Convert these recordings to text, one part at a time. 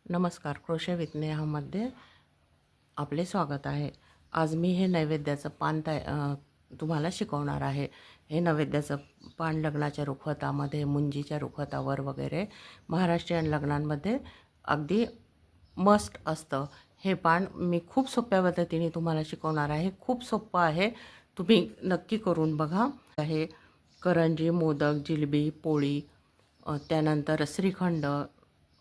नमस्कार, crochet with नेहामध्ये आपले स्वागत आहे। आज मी हे नैवेद्याचं पान तुम्हाला शिकवणार आहे। हे नैवेद्याचं पान लग्नाच्या रुखवतामध्ये, मुंजीच्या रुखवतावर वगैरे महाराष्ट्रीयन लग्नांमध्ये अगदी मस्ट असतं। हे पान मी खूप सोप्या पद्धतीने तुम्हाला शिकवणार आहे। खूप सोपं आहे, तुम्ही नक्की करून बघा। आहे करंजी, मोदक, जिलेबी, पोळी, त्यानंतर श्रीखंड,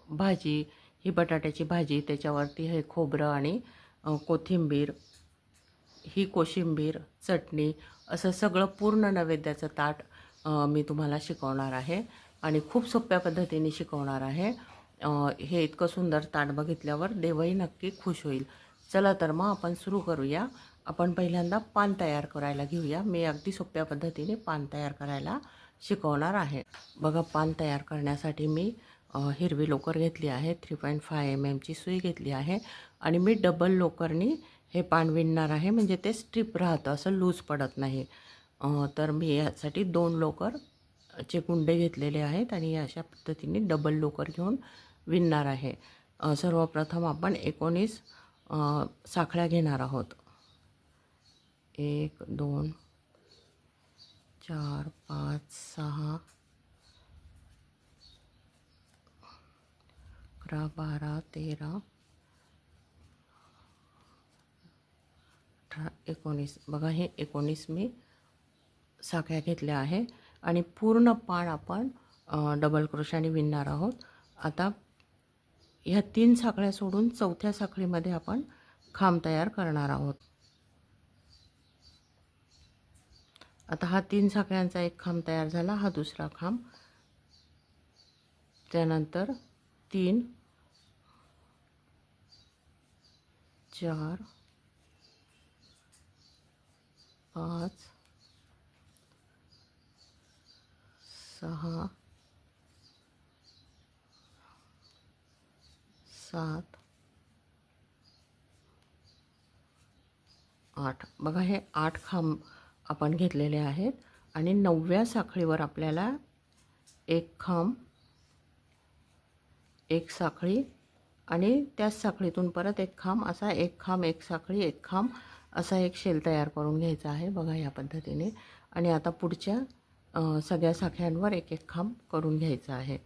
भाजी, ही बटाट्याची भाजी, त्याच्यावरती हे खोबरं आणि कोथिंबीर, ही कोशिंबीर, चटणी, असं सगळं पूर्ण नैवेद्याचं ताट मी तुम्हाला शिकवणार आहे आणि खूप सोप्या पद्धतीने शिकवणार आहे। हे इतकं सुंदर ताट बघितल्यावर देवही नक्की खुश होईल। चला तर मग आपण सुरू करूया। आपण पहिल्यांदा पान तयार करायला घेऊया। मी अगदी सोप्या पद्धतीने पान तयार करायला शिकवणार आहे। बघा, पान तयार करण्यासाठी मी हिरवी लोकर घेतली आहे, 3.5 mm ची सुई घेतली आहे आणि मी डबल लोकरनी हे पान विणणार आहे, म्हणजे ते स्ट्रिप राहतं, असं लूज पडत नाही। तर मी यासाठी 2 लोकरचे गुंडे घेतलेले आहेत आणि अशा पद्धतीने डबल लोकर घेऊन विणणार आहे। सर्वप्रथम आपण 19 साखळ्या घेणार आहोत। 1 2 4 5 6 11 12 13 18 19, बघा हे 19 मी साखळ्या घेतल्या आहे आणि पूर्ण पान आपण डबल क्रोशाने विणणार आहोत। आता ह्या 3 साखळ्या सोडून चौथ्या साखळीमध्ये आपण खांब तयार करणार आहोत। आता हा 3 साखळ्यांचा एक खांब तयार झाला, हा दुसरा खांब, त्यानंतर 3 4 5 6 7 8, बघा हे 8 खांब आपण घेतलेले आहेत आणि 9व्या साखळीवर आपल्याला एक खांब, एक साखळी आणि त्याच साखळीतून परत एक खांब, असा एक खांब, एक साखळी, एक खांब, असा एक शेल तयार करून घ्यायचा आहे। बघा या पद्धतीने। आणि आता पुढच्या सगळ्या साखळ्यांवर एक एक खांब करून घ्यायचा आहे।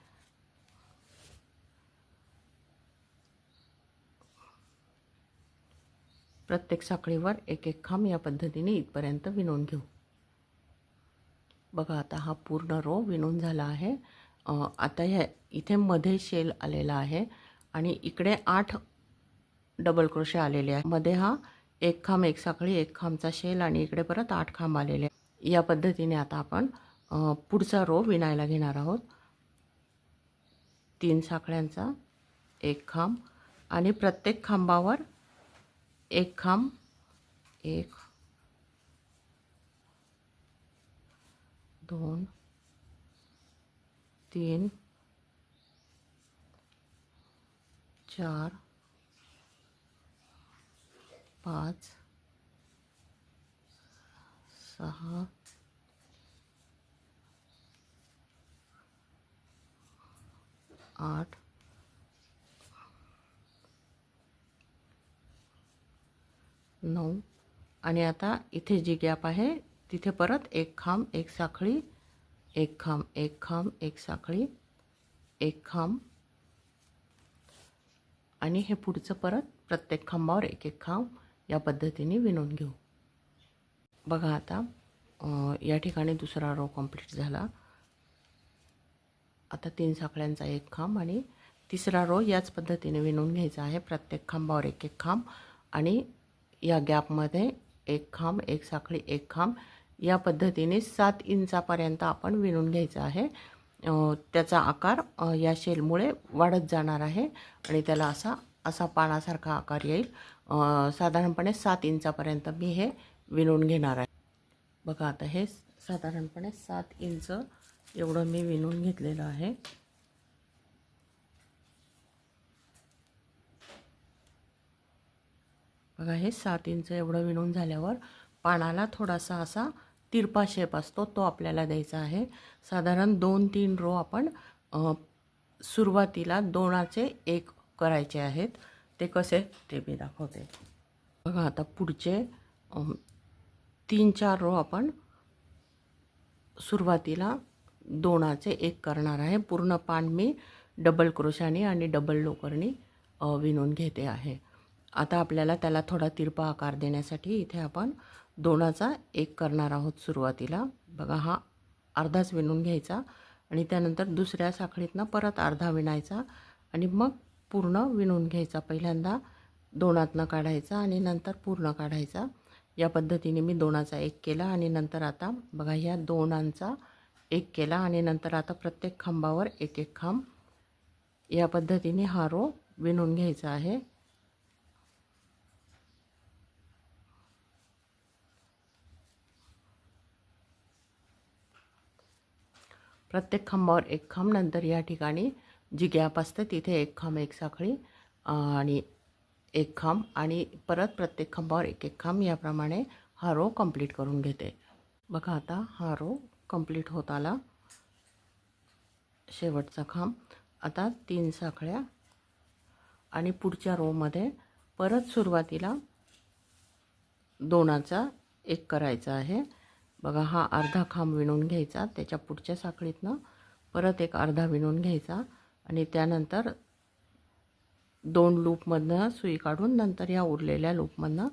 प्रत्येक साखळीवर एक एक खांब या पद्धतीने इथपर्यंत विणून घेऊ। बघा आता हा पूर्ण रो विणून झाला आहे। आता ह्या इथे मध्ये शेल आलेला आहे आणि इकडे 8 डबल क्रोशे आलेले आहे। मध्ये हा एक खांब, एक साखळी, एक खांबचा शेल आणि इकडे परत 8 खांब आलेले आहे। या पद्धतीने आता आपण पुढचा रो विणायला घेणार आहोत। 3 साखळ्यांचा एक खांब आणि प्रत्येक खांबावर एक खांब, 1 2 3 4 5 6 8 9 आणि आता इथे जी गॅप आहे तिथे परत एक खांब, एक साखळी, एक खांब, एक खांब, एक साखळी, एक खांब आणि हे पुढचं परत प्रत्येक खांबावर एक एक खांब या पद्धतीने विणून घेऊ। बघा आता या ठिकाणी दुसरा रो कंप्लीट झाला। आता 3 साखळ्यांचा एक खांब आणि तिसरा रो याच पद्धतीने विणून घ्यायचा आहे। प्रत्येक खांबावर एक एक खांब आणि या गॅपमध्ये एक खांब, एक साखळी, एक खांब, या पद्धतीने 7 इंचापर्यंत आपण विणून घ्यायचं आहे। त्याचा आकार या शेलमुळे वाढत जाणार आहे आणि त्याला असा पानासारखा आकार येईल। साधारणपणे 7 इंचापर्यंत मी हे विणून घेणार आहे। बघा आता हे साधारणपणे 7 इंच एवढं मी विणून घेतलेलं आहे। बघा हे 7 इंच एवढं विणून झाल्यावर पानाला थोडासा असा तिरपा शेप असतो, तो आपल्याला द्यायचा आहे। साधारण 2-3 रो आपण सुरुवातीला 2चे 1 करायचे आहेत. ते कसे ते मी दाखवते. बघा आता पुढचे 3-4 रो आपण सुरुवातीला दोनाचे एक करणार आहे. पूर्ण पान मी डबल क्रोशाने आणि डबल लोकरनी विणून घेते आहे. आता आपल्याला त्याला थोडा तिरपा आकार देण्यासाठी इथे आपण दोनाचा एक करणार आहोत सुरुवातीला. बघा हा अर्धाच विणून घ्यायचा आणि त्यानंतर दुसऱ्या साखळीतनं परत अर्धा विणायचा आणि मग पूर्ण विणून घ्यायचा. पहिल्यांदा दोनातनं काढायचा आणि नंतर पूर्ण काढायचा. या पद्धतीने मी दोनाचा एक केला आणि नंतर आता बघा ह्या दोनांचा एक केला आणि नंतर आता प्रत्येक खांबावर एक एक खांब या पद्धतीने हा रो विणून घ्यायचा आहे. प्रत्येक खांबावर एक खांब, नंतर या ठिकाणी जी गॅप असते तिथे एक खांब एक साखळी आणि एक खांब आणि परत प्रत्येक खांबावर एक एक खांब, याप्रमाणे हा रो कंप्लीट करून घेते. बघा आता हा रो कंप्लीट होत आला. शेवटचा खांब. आता 3 साखळ्या आणि पुढच्या रोमध्ये परत सुरुवातीला दोनाचा एक करायचा आहे. बघा हा अर्धा खांब विणून घ्यायचा, त्याच्या पुढच्या साखळीतनं परत एक अर्धा विणून घ्यायचा आणि त्यानंतर 2 लूपमधनं सुई काढून नंतर या उरलेल्या लूपमधनं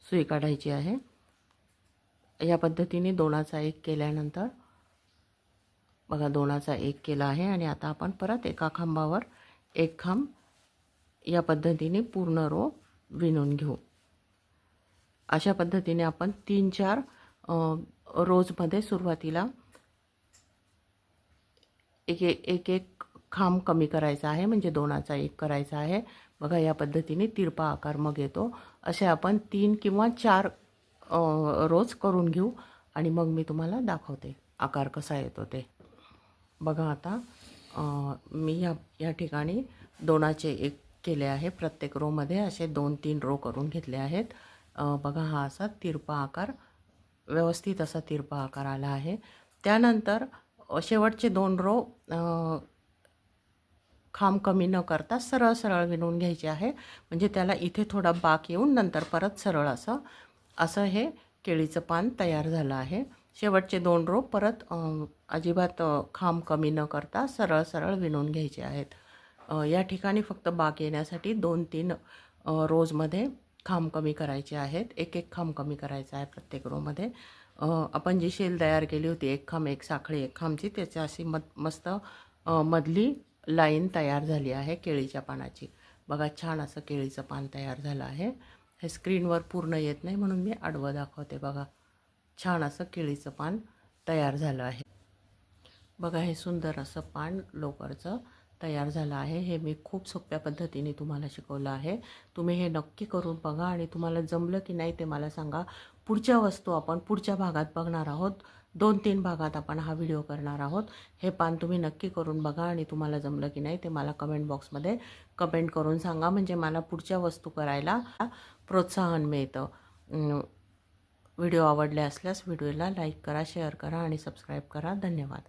सुई काढायची आहे. या पद्धतीने दोनाचा एक केल्यानंतर बघा दोनाचा एक केला आहे आणि आता आपण परत एका खांबावर एक खांब या पद्धतीने पूर्ण रो विणून घेऊ. अशा पद्धतीने आपण 3-4 रोजमध्ये सुरुवातीला एक खांब कमी करायचा आहे, म्हणजे दोनाचा एक करायचा आहे. बघा या पद्धतीने तिरपा आकार मग येतो. असे आपण 3 किंवा 4 रोज करून घेऊ आणि मग मी तुम्हाला दाखवते आकार कसा येतो ते. बघा आता मी या ठिकाणी दोनाचे एक केले आहे. प्रत्येक रोमध्ये असे 2-3 रो करून घेतले आहेत. बघा हा असा तिरपा आकार, व्यवस्थित असा तिरपा आकार आला आहे. त्यानंतर शेवटचे 2 रो खांब कमी न करता सरळ सरळ विणून घ्यायचे आहे, म्हणजे त्याला इथे थोडा बाक येऊन नंतर परत सरळ असं हे केळीचं पान तयार झालं आहे. शेवटचे 2 रो परत अजिबात खांब कमी न करता सरळ सरळ विणून घ्यायचे आहेत. या ठिकाणी फक्त बाक येण्यासाठी 2-3 रोजमध्ये खांब कमी करायचे आहेत. एक खांब कमी करायचा आहे प्रत्येक रोमध्ये. आपण जी शेल तयार केली होती एक खांब एक साखळी एक खांबची, त्याची अशी मस्त मधली लाईन तयार झाली आहे केळीच्या पानाची. बघा छान असं केळीचं पान तयार झालं आहे. हे स्क्रीनवर पूर्ण येत नाही म्हणून मी आडवं दाखवते. बघा छान असं केळीचं पान तयार झालं आहे. बघा हे सुंदर असं पान लोकरचं तयार झालं आहे. हे मी खूप सोप्या पद्धतीने तुम्हाला शिकवलं आहे. तुम्ही हे नक्की करून बघा आणि तुम्हाला जमलं की नाही ते मला सांगा. पुढच्या वस्तू आपण पुढच्या भागात बघणार आहोत. 2-3 भागात आपण हा व्हिडिओ करणार आहोत. हे पान तुम्ही नक्की करून बघा आणि तुम्हाला जमलं की नाही ते मला कमेंट बॉक्समध्ये कमेंट करून सांगा, म्हणजे मला पुढच्या वस्तू करायला प्रोत्साहन मिळतं. व्हिडिओ आवडले असल्यास व्हिडिओला लाईक करा, शेअर करा आणि सबस्क्राईब करा. धन्यवाद.